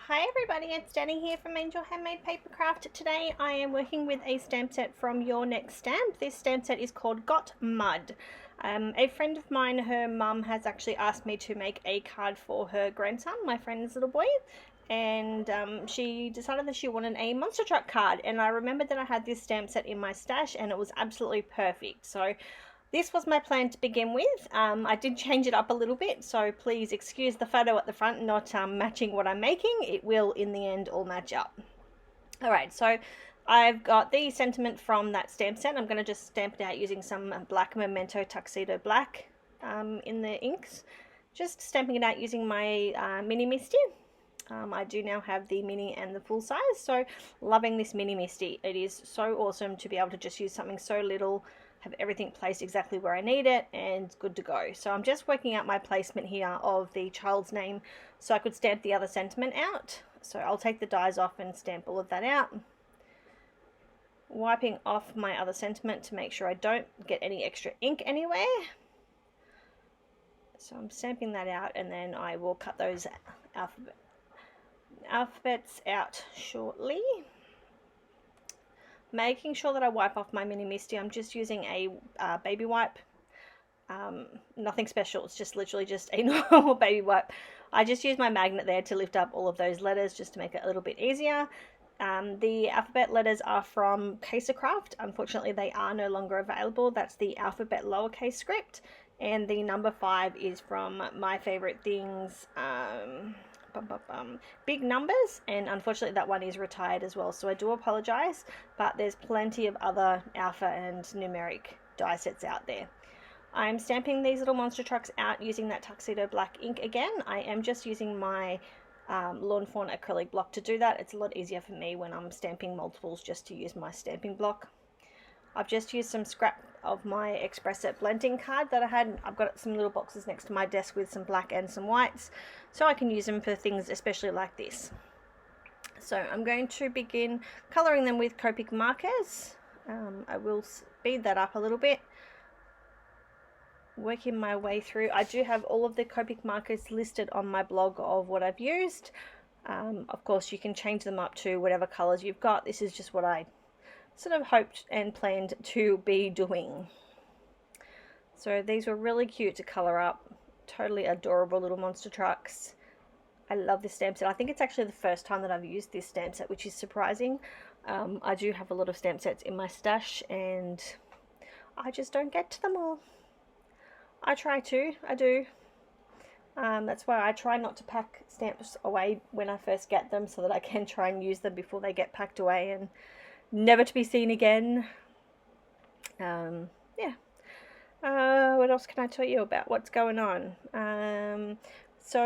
Hi everybody, it's Danny here from Angel Handmade Papercraft. Today I am working with a stamp set from Your Next Stamp. This stamp set is called Got Mud. A friend of mine, her mum has actually asked me to make a card for her grandson, my friend's little boy, and she decided that she wanted a monster truck card, and I remembered that I had this stamp set in my stash and it was absolutely perfect. So this was my plan to begin with. I did change it up a little bit, so please excuse the photo at the front not matching what I'm making. It will in the end all match up. Alright, so I've got the sentiment from that stamp set. I'm going to just stamp it out using some black Memento Tuxedo Black in the inks. Just stamping it out using my Mini Misty. I do now have the mini and the full size, so loving this Mini Misty. It is so awesome to be able to just use something so little, have everything placed exactly where I need it, and good to go. So I'm just working out my placement here of the child's name so I could stamp the other sentiment out. So I'll take the dies off and stamp all of that out. Wiping off my other sentiment to make sure I don't get any extra ink anywhere. So I'm stamping that out, and then I will cut those alphabets out shortly. Making sure that I wipe off my Mini Misty. I'm just using a baby wipe. Nothing special, it's just literally just a normal baby wipe. I just use my magnet there to lift up all of those letters just to make it a little bit easier. The alphabet letters are from Papercraft. Unfortunately, they are no longer available. That's the alphabet lowercase script. And the number 5 is from My Favorite Things, Big Numbers, and unfortunately that one is retired as well, so I do apologize, but there's plenty of other alpha and numeric die sets out there. I'm stamping these little monster trucks out using that Tuxedo Black ink again. I am just using my Lawn Fawn acrylic block to do that. It's a lot easier for me when I'm stamping multiples just to use my stamping block. I've just used some scrap of my Express Set blending card that I had. I've got some little boxes next to my desk with some black and some whites, so I can use them for things especially like this. So I'm going to begin colouring them with Copic markers. I will speed that up a little bit. Working my way through. I do have all of the Copic markers listed on my blog of what I've used. Of course you can change them up to whatever colours you've got. This is just what I sort of hoped and planned to be doing. So these were really cute to colour up. Totally adorable little monster trucks. I love this stamp set. I think it's actually the first time that I've used this stamp set, which is surprising. I do have a lot of stamp sets in my stash and I just don't get to them all. I try to, I do. That's why I try not to pack stamps away when I first get them, so that I can try and use them before they get packed away and never to be seen again. Yeah. What else can I tell you about what's going on? So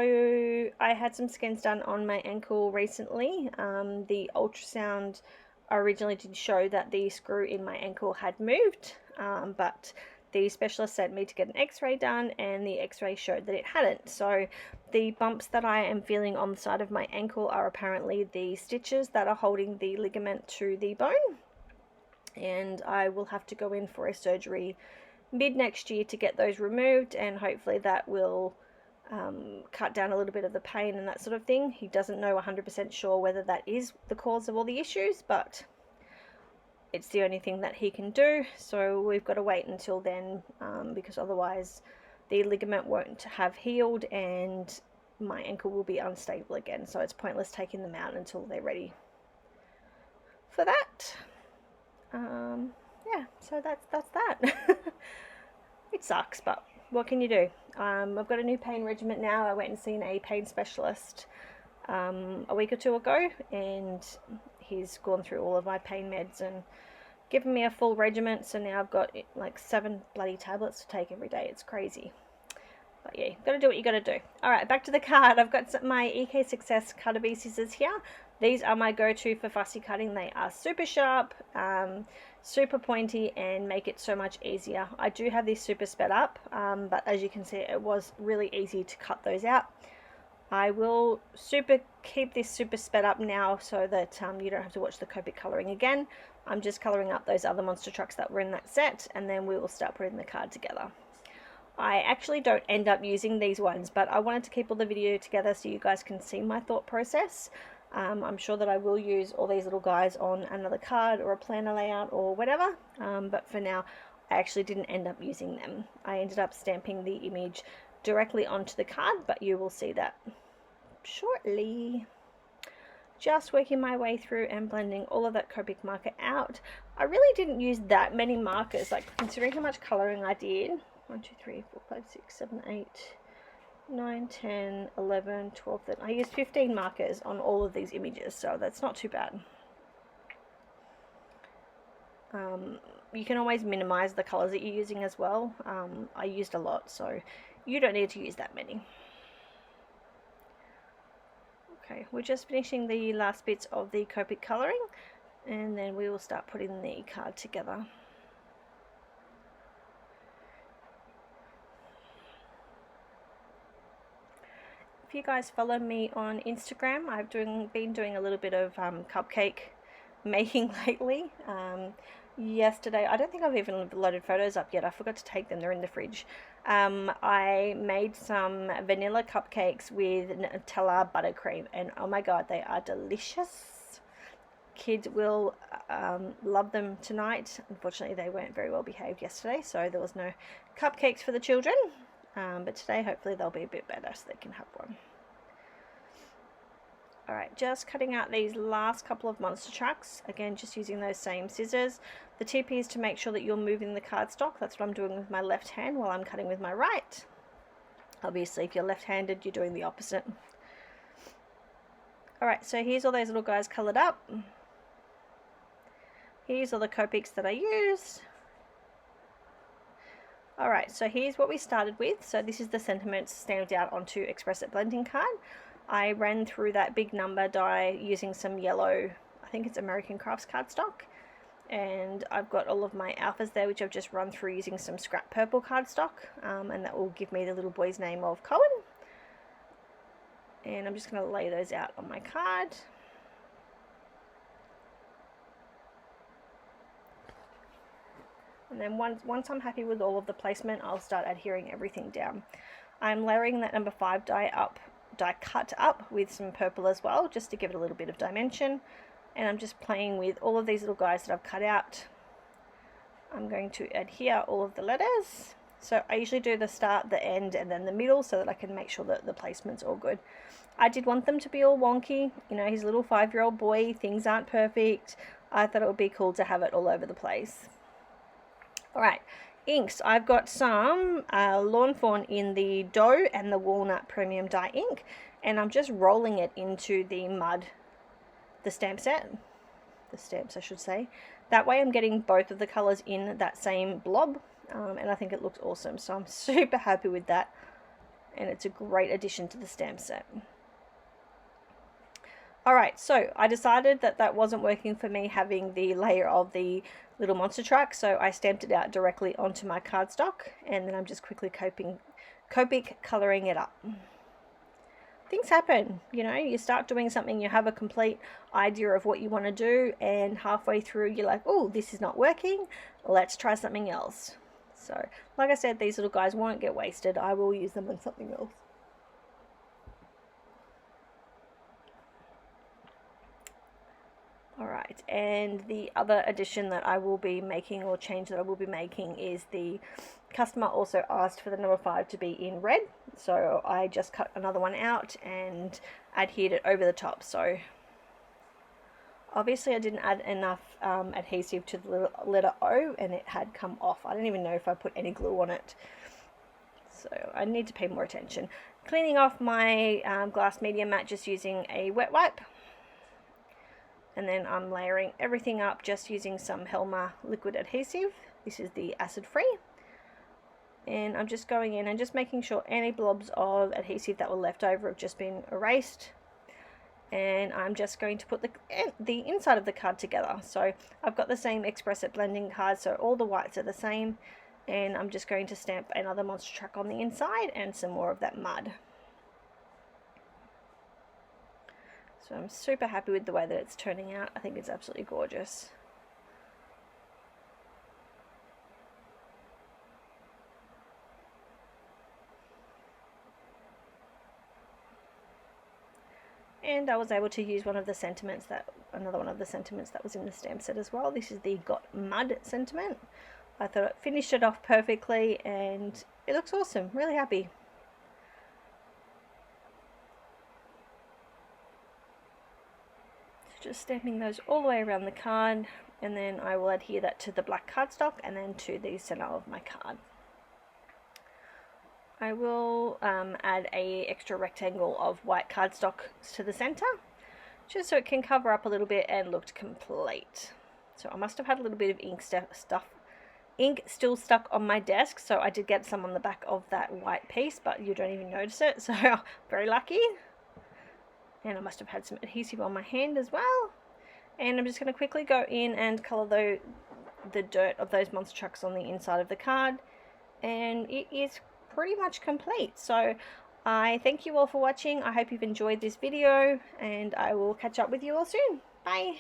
I had some scans done on my ankle recently. The ultrasound originally did show that the screw in my ankle had moved, but the specialist sent me to get an x-ray done, and the x-ray showed that it hadn't. So the bumps that I am feeling on the side of my ankle are apparently the stitches that are holding the ligament to the bone, and I will have to go in for a surgery mid next year to get those removed, and hopefully that will cut down a little bit of the pain and that sort of thing. He doesn't know 100% sure whether that is the cause of all the issues, but it's the only thing that he can do, so we've got to wait until then, because otherwise the ligament won't have healed and my ankle will be unstable again, so it's pointless taking them out until they're ready for that. Yeah, so that's that. It sucks, but what can you do? I've got a new pain regimen now. I went and seen a pain specialist a week or two ago, and he's gone through all of my pain meds and given me a full regimen, so now I've got like 7 bloody tablets to take every day. It's crazy. But yeah, you've got to do what you got to do. Alright, back to the card. I've got my EK Success Cutter Bee scissors here. These are my go-to for fussy cutting. They are super sharp, super pointy, and make it so much easier. I do have these super sped up, but as you can see, it was really easy to cut those out. I will keep this super sped up now so that you don't have to watch the Copic colouring again. I'm just colouring up those other monster trucks that were in that set, and then we will start putting the card together. I actually don't end up using these ones, but I wanted to keep all the video together so you guys can see my thought process. I'm sure that I will use all these little guys on another card or a planner layout or whatever, but for now I actually didn't end up using them. I ended up stamping the image directly onto the card, but you will see that shortly. Just working my way through and blending all of that Copic marker out. I really didn't use that many markers, like considering how much colouring I did. 1, 2, 3, 4, 5, 6, 7, 8, 9, 10, 11, 12, 13. I used 15 markers on all of these images, so that's not too bad. You can always minimize the colors that you're using as well. I used a lot, so you don't need to use that many. Okay, we're just finishing the last bits of the Copic colouring, and then we will start putting the card together. If you guys follow me on Instagram, I've been doing a little bit of cupcake making lately. Yesterday, I don't think I've even loaded photos up yet. I forgot to take them. They're in the fridge. I made some vanilla cupcakes with Nutella buttercream, and oh my god, they are delicious. Kids will love them tonight. Unfortunately, they weren't very well behaved yesterday, so there was no cupcakes for the children. But today, hopefully, they'll be a bit better so they can have one. Alright, just cutting out these last couple of monster trucks. Again, just using those same scissors. The tip is to make sure that you're moving the cardstock. That's what I'm doing with my left hand while I'm cutting with my right. Obviously, if you're left-handed, you're doing the opposite. Alright, so here's all those little guys coloured up. Here's all the Copics that I used. Alright, so here's what we started with. So this is the sentiments stamped out onto Express It blending card. I ran through that big number die using some yellow, I think it's American Crafts cardstock. And I've got all of my alphas there, which I've just run through using some scrap purple cardstock. And that will give me the little boy's name of Cohen. And I'm just going to lay those out on my card. And then once I'm happy with all of the placement, I'll start adhering everything down. I'm layering that number 5 die cut up with some purple as well, just to give it a little bit of dimension. And I'm just playing with all of these little guys that I've cut out. I'm going to adhere all of the letters. So I usually do the start, the end, and then the middle so that I can make sure that the placement's all good. I did want them to be all wonky. You know, he's a little 5-year-old boy, things aren't perfect. I thought it would be cool to have it all over the place. Alright, inks. I've got some Lawn Fawn in the Dough and the Walnut Premium Dye ink, and I'm just rolling it into the mud, the stamps I should say. That way I'm getting both of the colours in that same blob, and I think it looks awesome, so I'm super happy with that, and it's a great addition to the stamp set. Alright, so I decided that that wasn't working for me, having the layer of the little monster truck, so I stamped it out directly onto my cardstock, and then I'm just quickly Copic colouring it up. Things happen, you know, you start doing something, you have a complete idea of what you want to do, and halfway through you're like, oh, this is not working, let's try something else. So, like I said, these little guys won't get wasted, I will use them on something else. Alright, and the other addition that I will be making, or change that I will be making, is the customer also asked for the number 5 to be in red, so I just cut another one out and adhered it over the top. So obviously I didn't add enough adhesive to the letter O, and it had come off. I don't even know if I put any glue on it, so I need to pay more attention. Cleaning off my glass media mat just using a wet wipe. And then I'm layering everything up just using some Helma liquid adhesive. This is the acid free. And I'm just going in and just making sure any blobs of adhesive that were left over have just been erased. And I'm just going to put the inside of the card together. So I've got the same Express It blending card, so all the whites are the same. And I'm just going to stamp another monster truck on the inside and some more of that mud. So I'm super happy with the way that it's turning out. I think it's absolutely gorgeous. and I was able to use another one of the sentiments that was in the stamp set as well. This is the Got Mud sentiment. I thought it finished it off perfectly and it looks awesome. Really happy. So just stamping those all the way around the card, and then I will adhere that to the black cardstock and then to the center of my card. I will add a extra rectangle of white cardstock to the center, just so it can cover up a little bit and looked complete. So I must have had a little bit of ink still stuck on my desk, so I did get some on the back of that white piece, but you don't even notice it, so very lucky. And I must have had some adhesive on my hand as well. And I'm just going to quickly go in and colour the dirt of those monster trucks on the inside of the card, and it is pretty much complete. So I thank you all for watching. I hope you've enjoyed this video, and I will catch up with you all soon. Bye!